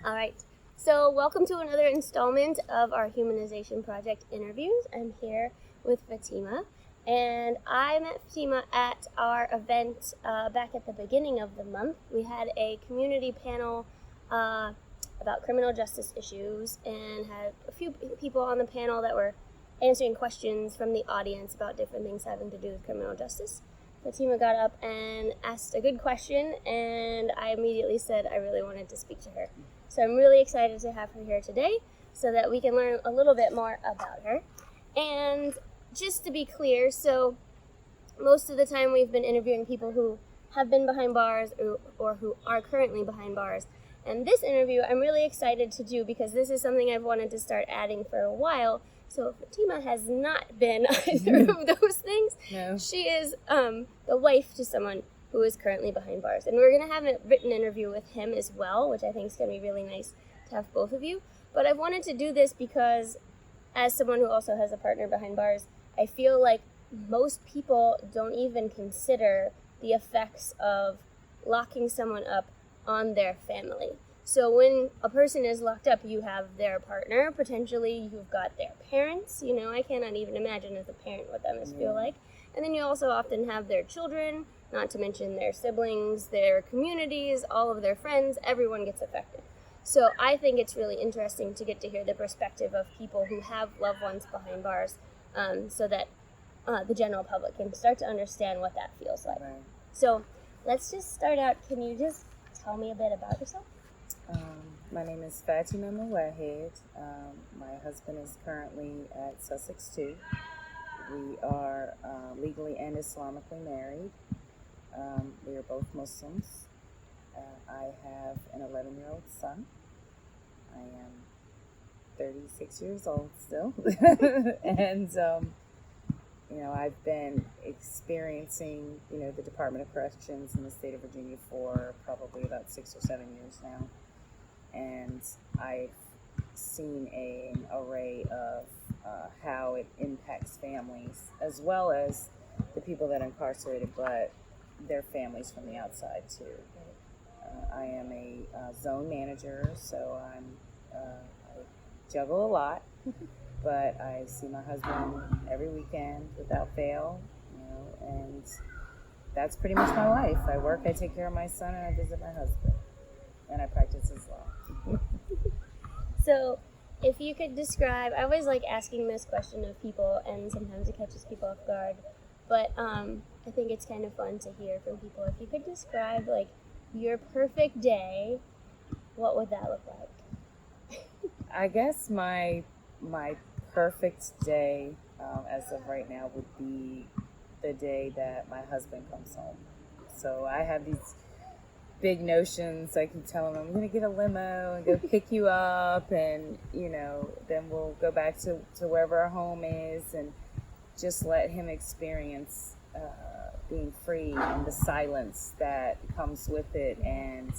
All right. So, welcome to another installment of our Humanization Project interviews. I'm here with Fatimah, and I met Fatimah at our event back at the beginning of the month. We had a community panel about criminal justice issues and had a few people on the panel that were answering questions from the audience about different things having to do with criminal justice. Fatimah got up and asked a good question, and I immediately said I really wanted to speak to her. So I'm really excited to have her here today so that we can learn a little bit more about her. And just to be clear, so most of the time we've been interviewing people who have been behind bars or who are currently behind bars. And this interview I'm really excited to do because this is something I've wanted to start adding for a while. So Fatimah has not been either of those things. No. She is the wife to someone who is currently behind bars. And we're going to have a written interview with him as well, which I think is going to be really nice to have both of you. But I've wanted to do this because as someone who also has a partner behind bars, I feel like most people don't even consider the effects of locking someone up on their family. So when a person is locked up, you have their partner, potentially you've got their parents. You know, I cannot even imagine as a parent what that must feel like. And then you also often have their children, not to mention their siblings, their communities, all of their friends, everyone gets affected. So I think it's really interesting to get to hear the perspective of people who have loved ones behind bars so that the general public can start to understand what that feels like. Right. So let's just start out. Can you just tell me a bit about yourself? My name is Fatimah Muwahhid. My husband is currently at Sussex 2. We are legally and Islamically married. We are both Muslims. I have an 11-year-old son. I am 36 years old still. And, I've been experiencing, the Department of Corrections in the state of Virginia for probably about 6 or 7 years now. And I've seen an array of how it impacts families, as well as the people that are incarcerated, but their families from the outside too. I am a zone manager, so I juggle a lot, but I see my husband every weekend without fail, and that's pretty much my life. I work, I take care of my son, and I visit my husband, and I practice his law. So if you could describe, I always like asking this question of people, and sometimes it catches people off guard, but I think it's kind of fun to hear from people. If you could describe like your perfect day, what would that look like? I guess my perfect day as of right now would be the day that my husband comes home. So I have these big notions. I keep telling him I'm going to get a limo and go pick you up, and then we'll go back to wherever our home is and just let him experience being free and the silence that comes with it, and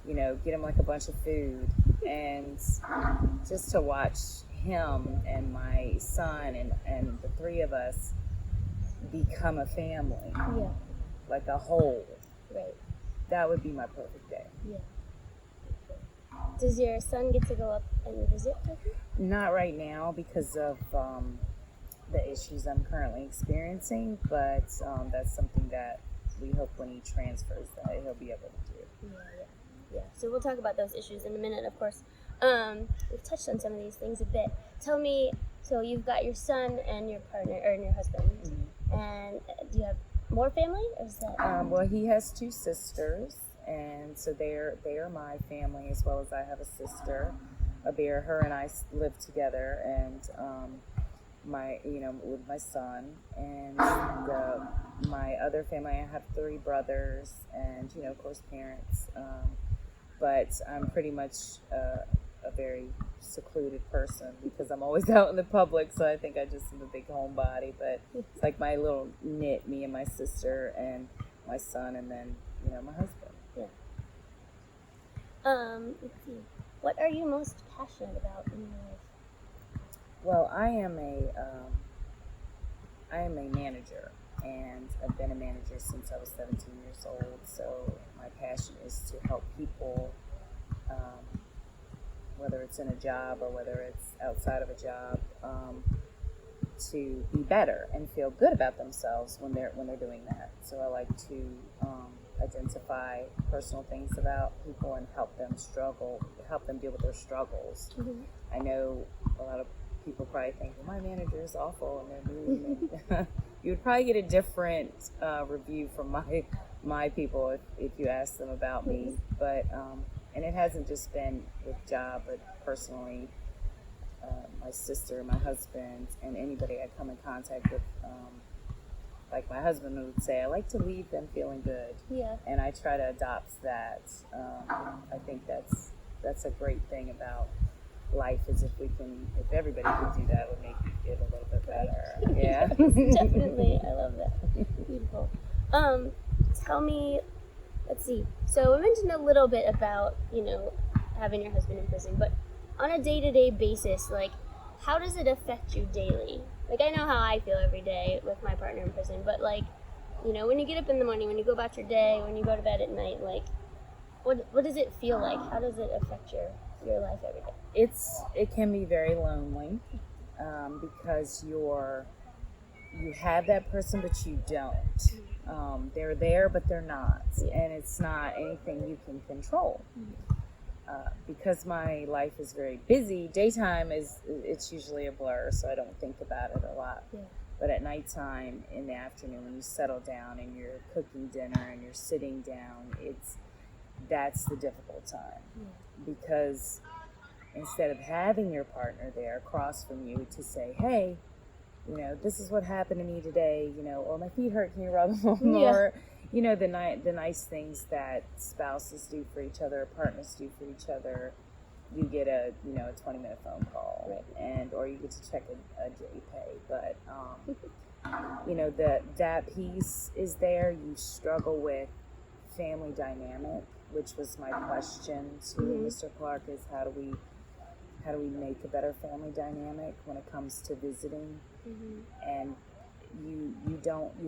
get him like a bunch of food, and just to watch him and my son and the three of us become a family, like a whole. Right. That would be my perfect day. Yeah. Does your son get to go up and visit with you? Not right now because of the issues I'm currently experiencing, but that's something that we hope when he transfers that he'll be able to do. Yeah. So we'll talk about those issues in a minute, of course. We've touched on some of these things a bit. Tell me, so you've got your son and your partner, or your husband, and do you have more family, or is that? Well, he has 2 sisters, and so they are my family, as well as I have a sister. Her and I live together, and with my son, and my other family, I have 3 brothers, and of course parents. But I'm pretty much a very secluded person because I'm always out in the public, so I think I just am a big homebody. But it's like my little knit, me and my sister and my son, and then my husband. Yeah. Let's see. What are you most passionate about in your life? Well, I am a manager, and I've been a manager since I was 17 years old. So my passion is to help people whether it's in a job or whether it's outside of a job, to be better and feel good about themselves when they're doing that. So I like to identify personal things about people and help them deal with their struggles. Mm-hmm. I know a lot of people probably think, well, my manager is awful and they're mean. And you would probably get a different review from my people if you ask them about me. But and it hasn't just been with job, but personally, my sister, my husband, and anybody I come in contact with. Like my husband would say, I like to leave them feeling good. Yeah. And I try to adopt that. I think that's a great thing about life, is if everybody could do that, it would make it a little bit better. Yeah. Yes, definitely. I love that. Beautiful. Tell me, let's see. So we mentioned a little bit about, having your husband in prison, but on a day-to-day basis, like, how does it affect you daily? Like, I know how I feel every day with my partner in prison, but, like, when you get up in the morning, when you go about your day, when you go to bed at night, like, what does it feel like? How does it affect your life every day? It can be very lonely, because you have that person, but you don't. They're there, but they're not, and it's not anything you can control. Because my life is very busy, daytime it's usually a blur, so I don't think about it a lot. Yeah. But at nighttime, in the afternoon, when you settle down and you're cooking dinner and you're sitting down, that's the difficult time. Yeah. Because instead of having your partner there across from you to say, hey, this is what happened to me today, or my feet hurt, can you rub them? Yeah. Or the nice things that spouses do for each other, partners do for each other. You get a 20-minute phone call, right. or you get to check a J-Pay. But that piece is there. You struggle with family dynamic, which was my question to Mr. Clark, is how do we make a better family dynamic when it comes to visiting? And you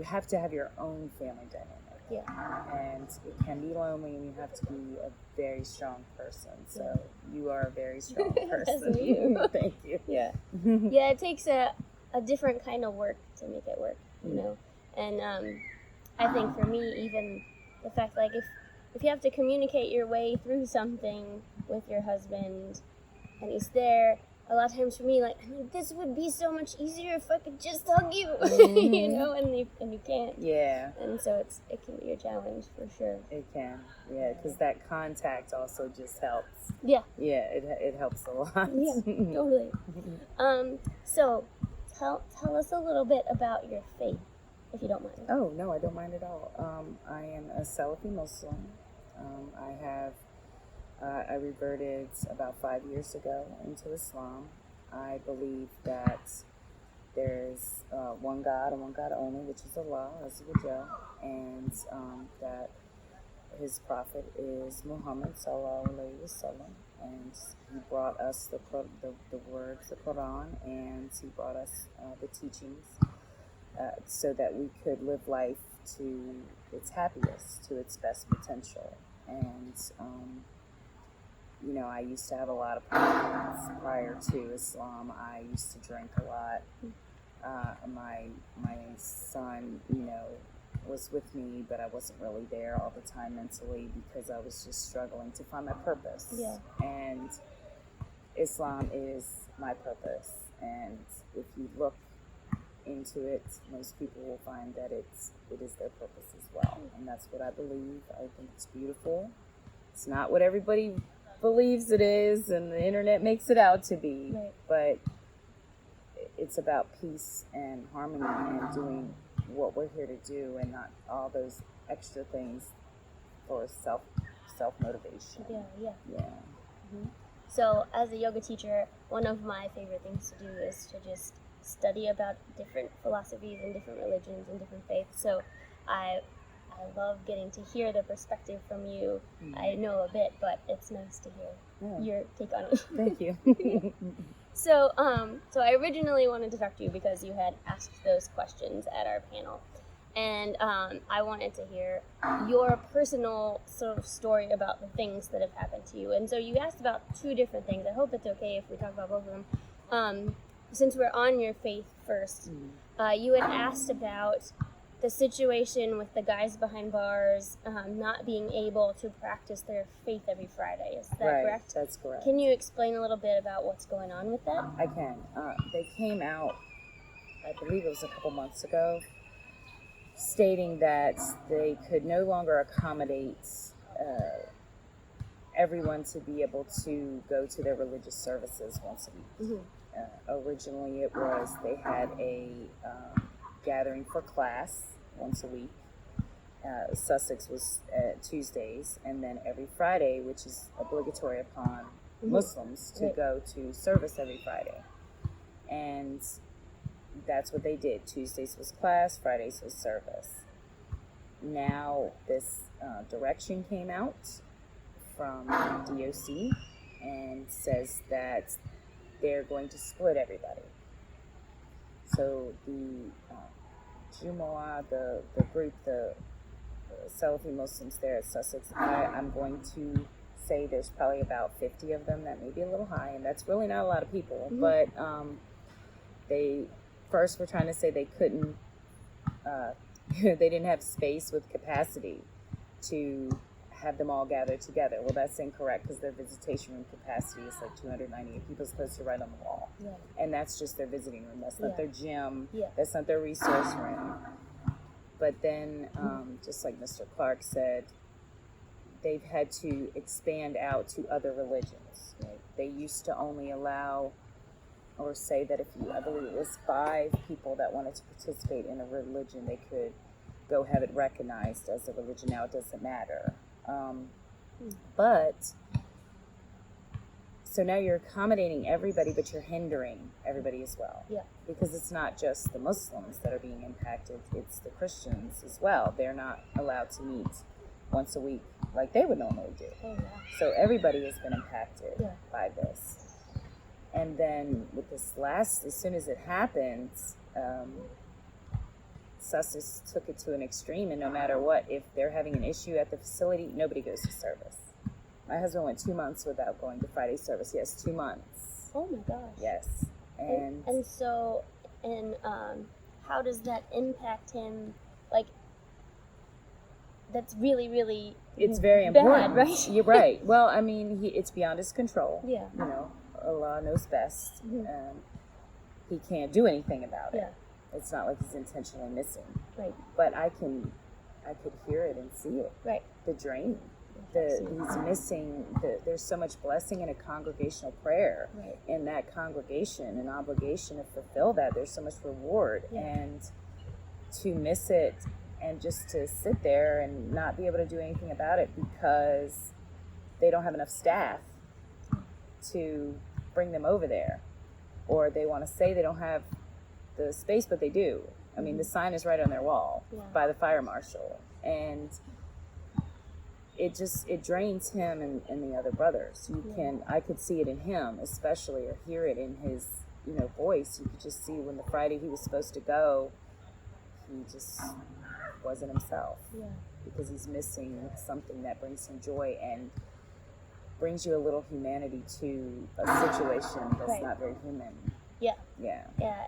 have to have your own family dynamic. Yeah. And it can be lonely, and you have to be a very strong person. So you are a very strong person. You. Thank you. Yeah. Yeah, it takes a different kind of work to make it work, And I think for me, even the fact, like, if you have to communicate your way through something with your husband and he's there, a lot of times for me, like, this would be so much easier if I could just hug you, and you can't. Yeah. And so it can be a challenge for sure. It can, yeah, because that contact also just helps. Yeah. Yeah, it helps a lot. Yeah, totally. So tell us a little bit about your faith, if you don't mind. Oh, no, I don't mind at all. I am a Salafi Muslim. I reverted about 5 years ago into Islam. I believe that there's one God and one God only, which is Allah, Azza wa Jal, and that his prophet is Muhammad sallallahu alaihi wasallam, and he brought us the words, the Quran, and he brought us the teachings so that we could live life to its happiest, to its best potential. And I used to have a lot of problems prior to Islam. I used to drink a lot. My son, was with me, but I wasn't really there all the time mentally because I was just struggling to find my purpose. Yeah. And Islam is my purpose. And if you look into it, most people will find that it is their purpose as well. And that's what I believe. I think it's beautiful. It's not what everybody believes it is and the internet makes it out to be, right. But it's about peace and harmony and doing what we're here to do, and not all those extra things for self-motivation. Yeah. Mm-hmm. So as a yoga teacher, one of my favorite things to do is to just study about different philosophies and different religions and different faiths. So I love getting to hear the perspective from you. Mm-hmm. I know a bit, but it's nice to hear your take on it. Thank you. So I originally wanted to talk to you because you had asked those questions at our panel. And I wanted to hear your personal sort of story about the things that have happened to you. And so you asked about two different things. I hope it's okay if we talk about both of them. Since we're on your faith first, you had asked about the situation with the guys behind bars not being able to practice their faith every Friday. Is that correct? That's correct. Can you explain a little bit about what's going on with that? I can. They came out, I believe it was a couple months ago, stating that they could no longer accommodate everyone to be able to go to their religious services once a week. Originally it was they had a gathering for class once a week. Sussex was Tuesdays, and then every Friday, which is obligatory upon Muslims to go to service every Friday. And that's what they did. Tuesdays was class, Fridays was service. Now this direction came out from DOC and says that they're going to split everybody. So the Muwahhid, the group, the Salafi Muslims there at Sussex, I'm going to say there's probably about 50 of them. That may be a little high, and that's really not a lot of people. But they first were trying to say they couldn't, they didn't have space with capacity to have them all gathered together. Well, that's incorrect, because their visitation room capacity is like 298 people supposed to write on the wall. And that's just their visiting room. That's not their gym. That's not their resource room. But then, just like Mr. Clark said, they've had to expand out to other religions. They used to only allow, or say that if you, I believe it was 5 people that wanted to participate in a religion, they could go have it recognized as a religion. Now it doesn't matter. But so now you're accommodating everybody, but you're hindering everybody as well. Because it's not just the Muslims that are being impacted, it's the Christians as well. They're not allowed to meet once a week like they would normally do. So everybody has been impacted by this. And then with this last, as soon as it happens, Sussex took it to an extreme, and no matter what, if they're having an issue at the facility, nobody goes to service. My husband went 2 months without going to Friday service. Yes, 2 months. Oh my gosh. Yes. And so, how does that impact him? Like, that's really, really it's very important, bad, right? You're right. Well, I mean, it's beyond his control. You know, Allah knows best. He can't do anything about it. It's not like he's intentionally missing. But I could hear it and see it. The drain. He's missing. There's so much blessing in a congregational prayer. In that congregation, an obligation to fulfill that. There's so much reward. And to miss it and just to sit there and not be able to do anything about it because they don't have enough staff to bring them over there. Or they want to say they don't have the space, but they do. I mean, the sign is right on their wall by the fire marshal, and it drains him and the other brothers. I could see it in him, especially, or hear it in his voice. You could just see when the Friday he was supposed to go, he just wasn't himself because he's missing something that brings him joy and brings you a little humanity to a situation that's not very human.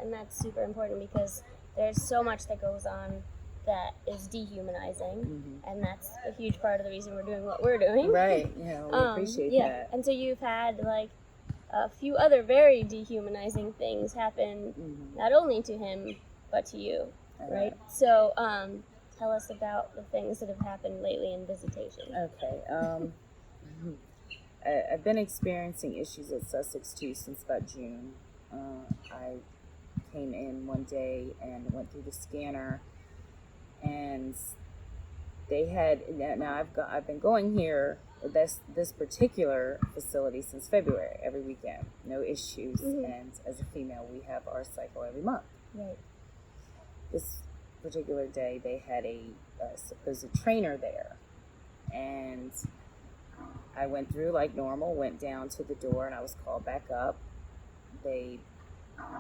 And that's super important because there's so much that goes on that is dehumanizing, and that's a huge part of the reason we're doing what we're doing. We appreciate that. And so you've had like a few other very dehumanizing things happen, not only to him but to you, right? So tell us about the things that have happened lately in visitation. Okay. I've been experiencing issues at Sussex too since about June. I came in one day and went through the scanner, and they had, now I've been going here, this particular facility since February, every weekend, no issues. And as a female, we have our cycle every month. This particular day, they had a supposed trainer there, and I went through like normal, went down to the door, and I was called back up. They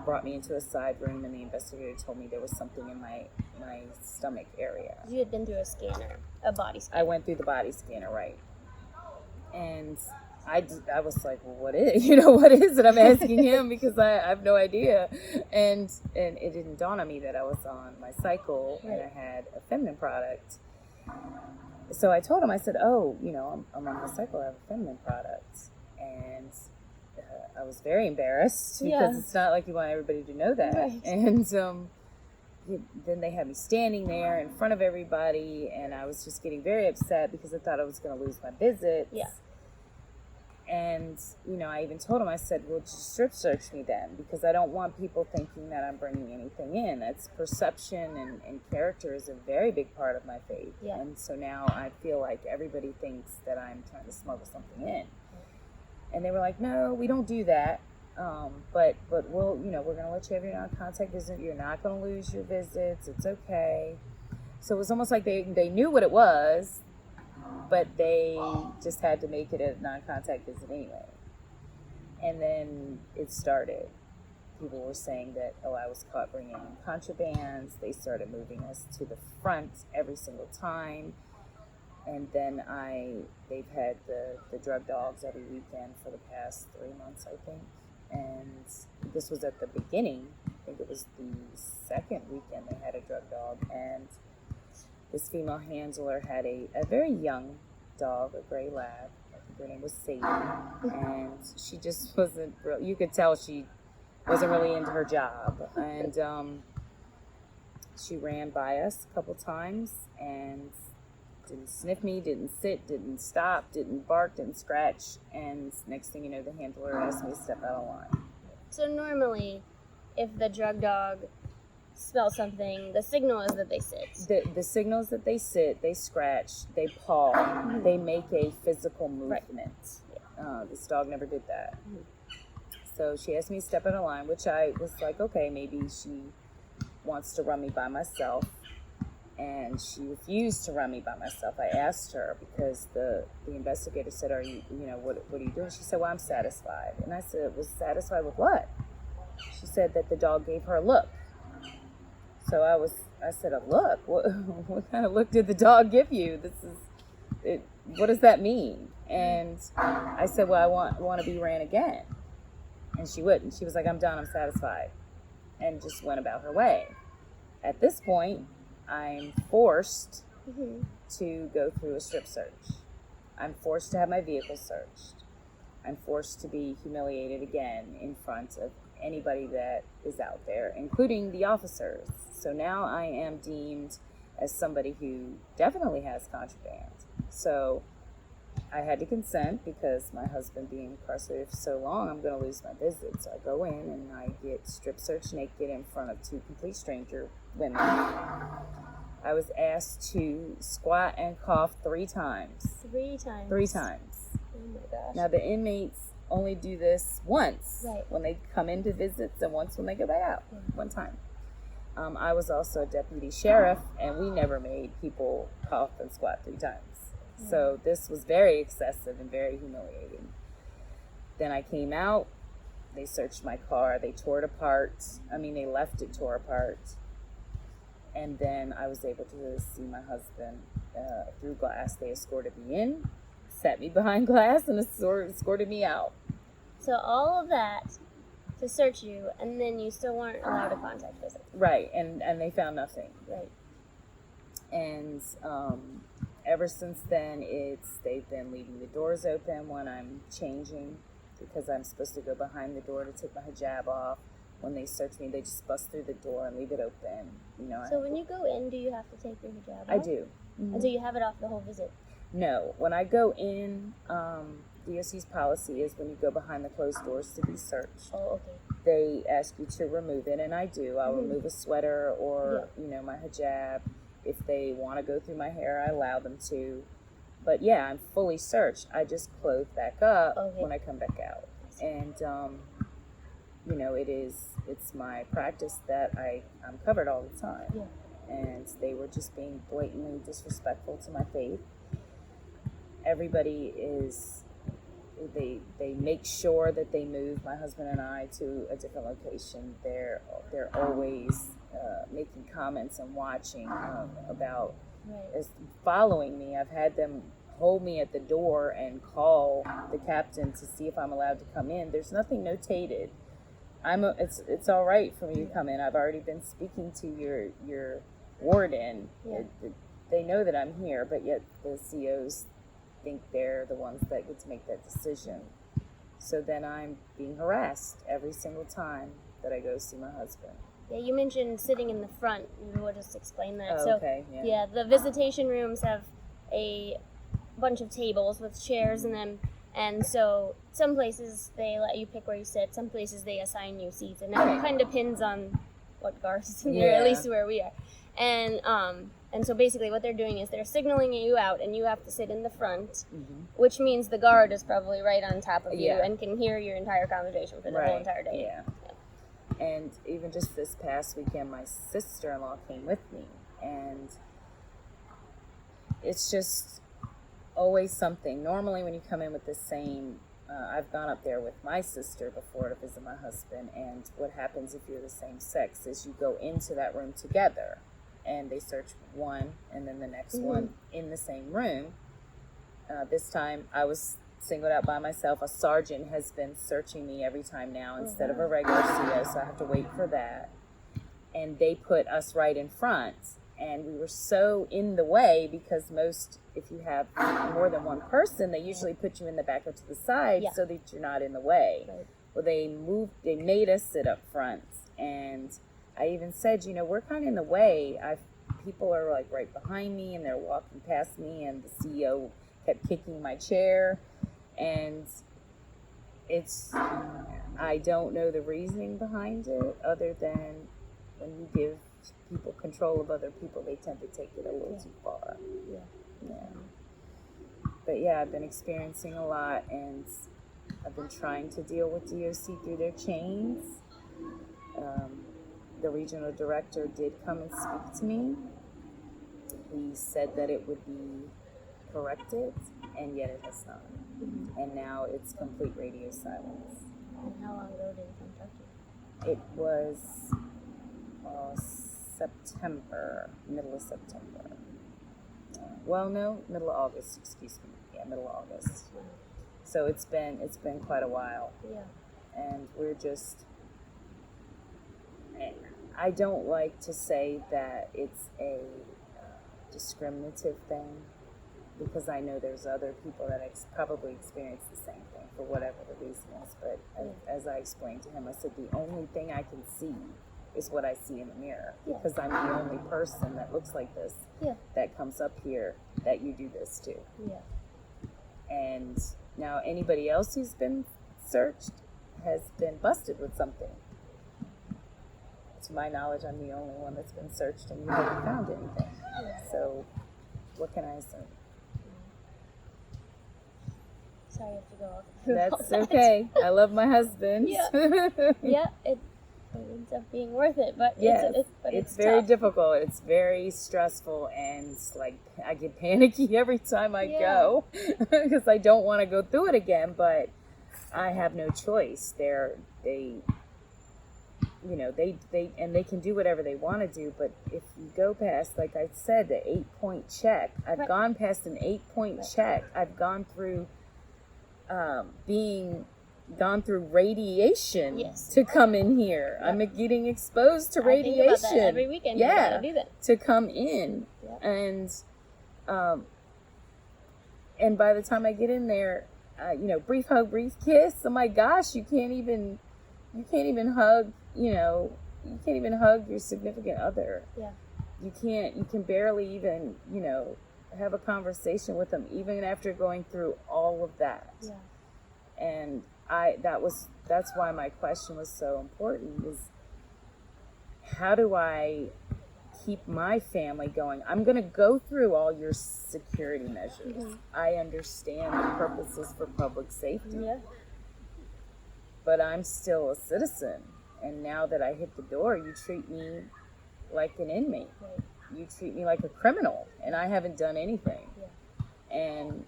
brought me into a side room, and the investigator told me there was something in my stomach area. You had been through a scanner, a body scanner. I went through the body scanner, right? And I was like, well, what is it? I'm asking him because I have no idea. And it didn't dawn on me that I was on my cycle, and I had a feminine product. So I told him, I said, oh, I'm on my cycle, I have a feminine product. And I was very embarrassed because it's not like you want everybody to know that. Right. And then they had me standing there in front of everybody, and I was just getting very upset because I thought I was going to lose my visits. Yeah. And, I even told him, I said, well, just strip search me then, because I don't want people thinking that I'm bringing anything in. That's perception, and character is a very big part of my faith. Yeah. And so now I feel like everybody thinks that I'm trying to smuggle something in. And they were like, no, we don't do that. But we'll, we're going to let you have your non-contact visit. You're not going to lose your visits. It's okay. So it was almost like they knew what it was, but they just had to make it a non-contact visit anyway. And then it started. People were saying that, I was caught bringing in contrabands. They started moving us to the front every single time. And then they've had the drug dogs every weekend for the past 3 months, I think. And this was at the beginning. I think it was the second weekend they had a drug dog. And this female handler had a very young dog, a gray lab. I think her name was Sadie. And she just wasn't real. You could tell she wasn't really into her job. And she ran by us a couple times and didn't sniff me, didn't sit, didn't stop, didn't bark, didn't scratch. And next thing you know, the handler asked me to step out of line. So normally, if the drug dog smells something, the signal is that they sit. The signal is that they sit, they scratch, they paw, they make a physical movement. Right. This dog never did that. So she asked me to step out of line, which I was like, okay, maybe she wants to run me by myself. And she refused to run me by myself. I asked her because the investigator said, what are you doing? She said, well, I'm satisfied. And I said, was satisfied with what? She said that the dog gave her a look. So I said, a look? What kind of look did the dog give you? What does that mean? And I said, well, I want to be ran again. And she wouldn't. She was like, I'm done, I'm satisfied. And just went about her way. At this point, I'm forced to go through a strip search. I'm forced to have my vehicle searched. I'm forced to be humiliated again in front of anybody that is out there, including the officers. So now I am deemed as somebody who definitely has contraband. So I had to consent because my husband being incarcerated for so long, I'm going to lose my visit. So I go in and I get strip searched naked in front of 2 complete stranger women. I was asked to squat and cough 3 times. 3 times? 3 times. Oh my gosh. Now the inmates only do this once, right, when they come into visits and once when they go back out, one time. I was also a deputy sheriff, and we never made people cough and squat 3 times. So this was very excessive and very humiliating. Then I came out, they searched my car, they tore it apart. They left it tore apart. And then I was able to see my husband through glass. They escorted me in, sat me behind glass, and escorted me out. So all of that to search you, and then you still weren't allowed a contact visit. Right, and they found nothing. Right. And ever since then, they've been leaving the doors open when I'm changing, because I'm supposed to go behind the door to take my hijab off. When they search me, they just bust through the door and leave it open. So when you go in, do you have to take your hijab off? I do. And so you have it off the whole visit? No. When I go in, DOC's policy is when you go behind the closed doors to be searched. Oh, okay. They ask you to remove it, and I do. I'll remove a sweater or, my hijab. If they want to go through my hair, I allow them to. But yeah, I'm fully searched. I just clothe back up when I come back out. And, it's my practice that I'm covered all the time. Yeah. And they were just being blatantly disrespectful to my faith. Everybody is they make sure that they move my husband and I to a different location. They're always making comments and watching about following me. I've had them hold me at the door and call the captain to see if I'm allowed to come in. There's nothing notated. It's all right for me to come in. I've already been speaking to your warden. Yeah. They know that I'm here, but yet the COs think they're the ones that get to make that decision. So then I'm being harassed every single time that I go see my husband. Yeah, you mentioned sitting in the front. You will just explain that. Oh, okay. Yeah, the visitation rooms have a bunch of tables with chairs in them, and so some places they let you pick where you sit. Some places they assign you seats, and it kind of depends on what guards is in there. At least where we are, and so basically what they're doing is they're signaling you out, and you have to sit in the front, which means the guard is probably right on top of you and can hear your entire conversation for the whole entire day. Yeah. And even just this past weekend, my sister-in-law came with me, and it's just always something. Normally when you come in with the same, I've gone up there with my sister before to visit my husband, and what happens if you're the same sex is you go into that room together, and they search one and then the next one in the same room. This time I was singled out by myself. A sergeant has been searching me every time now instead of a regular CO, so I have to wait for that. And they put us right in front, and we were so in the way because if you have more than one person, they usually put you in the back or to the side so that you're not in the way. Right. Well, they made us sit up front, and I even said, we're kind of in the way. People are like right behind me, and they're walking past me, and the CEO kept kicking my chair. And I don't know the reasoning behind it, other than when you give people control of other people, they tend to take it a little too far. Yeah. But yeah, I've been experiencing a lot, and I've been trying to deal with DOC through their chains. The regional director did come and speak to me. He said that it would be corrected, and yet it has not. And now it's complete radio silence. And how long ago did it come to you? It was September, middle of September. Middle of August, excuse me. Yeah, middle of August. So it's been quite a while. Yeah. And I don't like to say that it's a discriminative thing, because I know there's other people that probably experience the same thing for whatever the reason is. But as I explained to him, I said the only thing I can see is what I see in the mirror, because I'm the only person that looks like this that comes up here that you do this to. Yeah. And now anybody else who's been searched has been busted with something. To my knowledge, I'm the only one that's been searched and we haven't found anything. So what can I say? Sorry, I have to go off. That's okay. I love my husband. Yeah, it ends up being worth it, but it's very tough. difficult. It's very stressful, and it's like I get panicky every time I go because I don't want to go through it again, but I have no choice. They can do whatever they want to do, but if you go past, like I said, the 8-point check, I've gone past an 8-point check. I've gone through gone through radiation to come in here. I'm getting exposed to radiation. I think about that every weekend. Yeah, do that. to come in, and by the time I get in there, brief hug, brief kiss. Oh my gosh, you can't even hug. You can't even hug your significant other. Yeah, you can barely even have a conversation with them, even after going through all of that. Yeah. And that's why my question was so important, is how do I keep my family going? I'm going to go through all your security measures. Mm-hmm. I understand the purposes for public safety. Yeah. But I'm still a citizen. And now that I hit the door, you treat me like an inmate. Right. You treat me like a criminal, and I haven't done anything. Yeah. And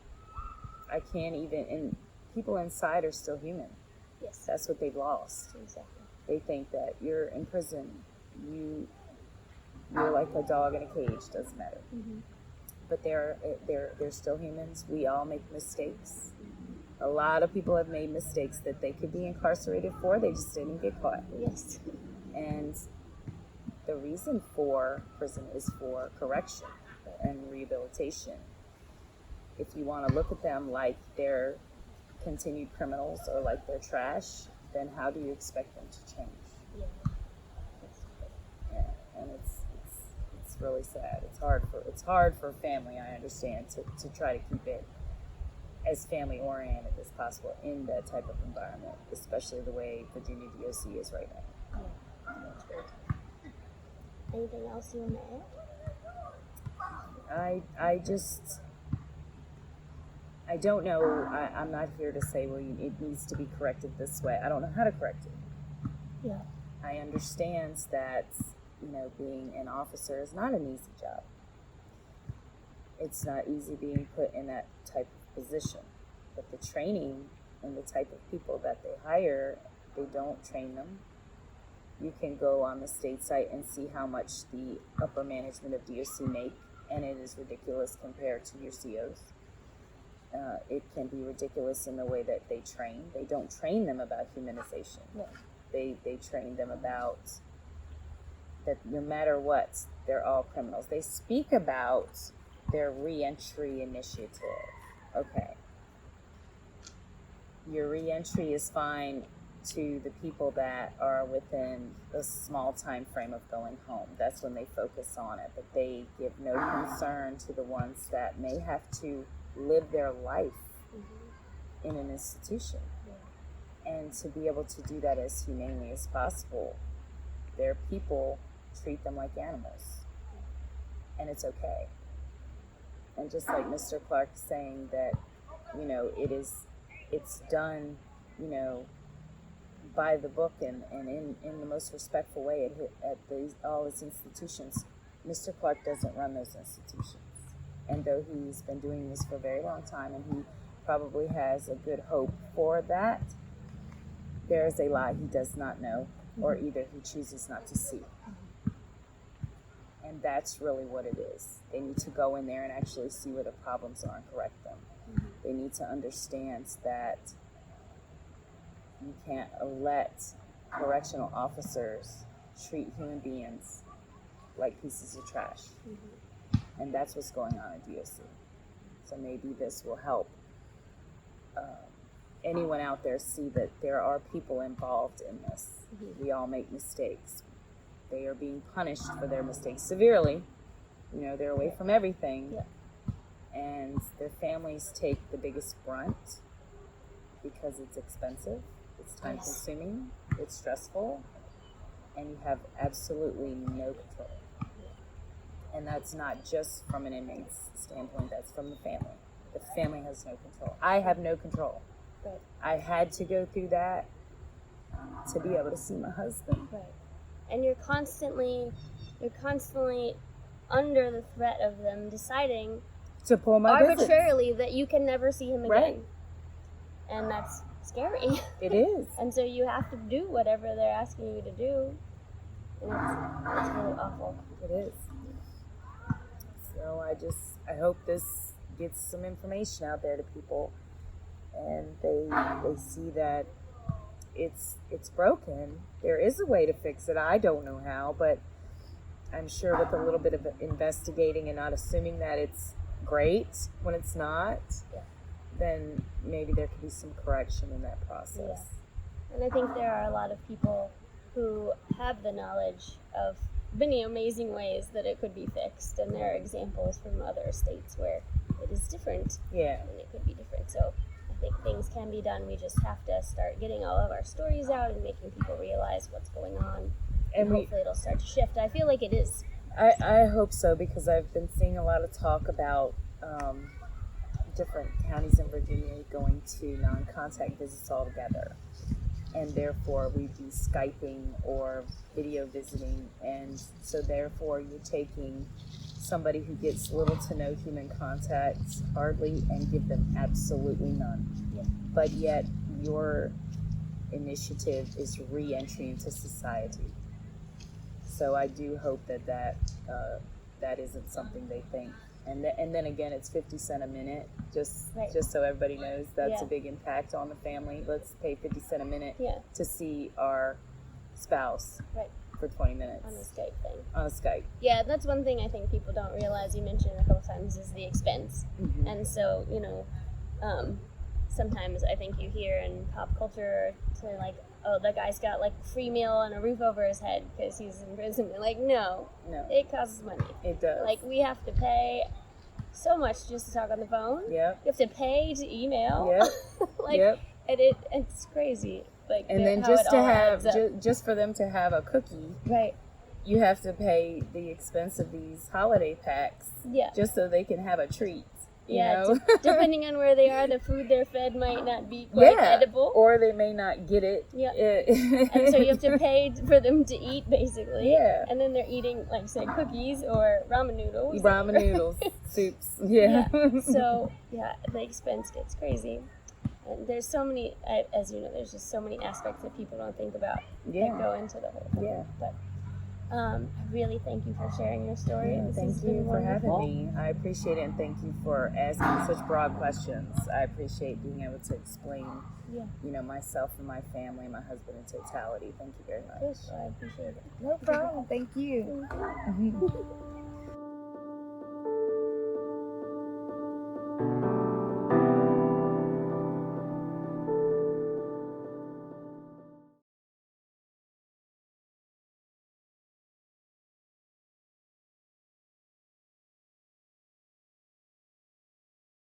I can't even, and people inside are still human. Yes. That's what they've lost. Exactly. They think that you're in prison, you're like a dog in a cage, doesn't matter. Mm-hmm. But they're still humans. We all make mistakes. A lot of people have made mistakes that they could be incarcerated for. They just didn't get caught. Yes. And the reason for prison is for correction and rehabilitation. If you want to look at them like they're continued criminals or like they're trash, then how do you expect them to change? Yeah. Yeah, and it's really sad. It's hard for family, I understand, to try to keep it as family oriented as possible in that type of environment, especially the way Virginia DOC is right now. Yeah, that's great. Anything else you want to add? I don't know. I'm not here to say, well, it needs to be corrected this way. I don't know how to correct it. Yeah. I understand that, being an officer is not an easy job. It's not easy being put in that type of position. But the training and the type of people that they hire, they don't train them. You can go on the state site and see how much the upper management of DOC make, and it is ridiculous compared to your COs. It can be ridiculous in the way that they train. They don't train them about humanization. Yeah. They train them about that no matter what, they're all criminals. They speak about their reentry initiative. Okay. Your reentry is fine to the people that are within a small time frame of going home. That's when they focus on it. But they give no concern to the ones that may have to live their life in an institution. Yeah. And to be able to do that as humanely as possible, their people treat them like animals. And it's okay. And just like Mr. Clark saying that, it's done, by the book and in the most respectful way at all his institutions. Mr. Clark doesn't run those institutions. And though he's been doing this for a very long time and he probably has a good hope for that, there is a lot he does not know, or either he chooses not to see. And that's really what it is. They need to go in there and actually see where the problems are and correct them. They need to understand that you can't let correctional officers treat human beings like pieces of trash. And that's what's going on at DOC. So maybe this will help anyone out there see that there are people involved in this. We all make mistakes. They are being punished for their mistakes severely. They're away from everything. Yeah. And their families take the biggest brunt because it's expensive, it's time consuming, it's stressful, and you have absolutely no control. And that's not just from an inmate's standpoint, that's from the family. The family has no control. I have no control. Right. I had to go through that to be able to see my husband. Right. And you're constantly under the threat of them deciding to pull my arbitrarily that you can never see him again. Right. And that's scary. It is. And so you have to do whatever they're asking you to do. And it's really awful. It is. So I hope this gets some information out there to people, and they see that it's broken. There is a way to fix it. I don't know how, but I'm sure with a little bit of investigating and not assuming that it's great when it's not, then maybe there could be some correction in that process. Yeah. And I think there are a lot of people who have the knowledge of many amazing ways that it could be fixed, and there are examples from other states where it is different. Yeah. And it could be different. So I think things can be done. We just have to start getting all of our stories out and making people realize what's going on. And hopefully it'll start to shift. I feel like it is. I hope so, because I've been seeing a lot of talk about different counties in Virginia going to non-contact visits altogether. And therefore we'd be Skyping or video visiting. And so therefore you're taking somebody who gets little to no human contact, hardly, and give them absolutely none. Yeah. but yet your initiative is re-entry into society. So I do hope that isn't something they think. And then again, it's 50 cents a minute, just so everybody knows. That's a big impact on the family. Let's pay 50 cents a minute to see our spouse for 20 minutes. On a Skype thing. On a Skype. Yeah, that's one thing I think people don't realize. You mentioned a couple times is the expense. Mm-hmm. And so, sometimes I think you hear in pop culture to like, oh, the guy's got like free meal and a roof over his head because he's in prison. And like, no, it costs money. It does. Like, we have to pay so much just to talk on the phone. Yep. You have to pay to email. Yep. It's crazy. Like, and then just for them to have a cookie, you have to pay the expense of these holiday packs, just so they can have a treat. You know? Depending on where they are, the food they're fed might not be quite edible, or they may not get it. And so you have to pay for them to eat, basically. And then they're eating, like, say, cookies or ramen noodles, soups. So the expense gets crazy. And there's so many, as you know, there's just so many aspects that people don't think about that go into the whole thing. But I really thank you for sharing your story. Thank you for having me. I appreciate it, and thank you for asking such broad questions. I appreciate being able to explain, myself and my family and my husband in totality. Thank you very much. Yes, I appreciate it. No problem. Thank you.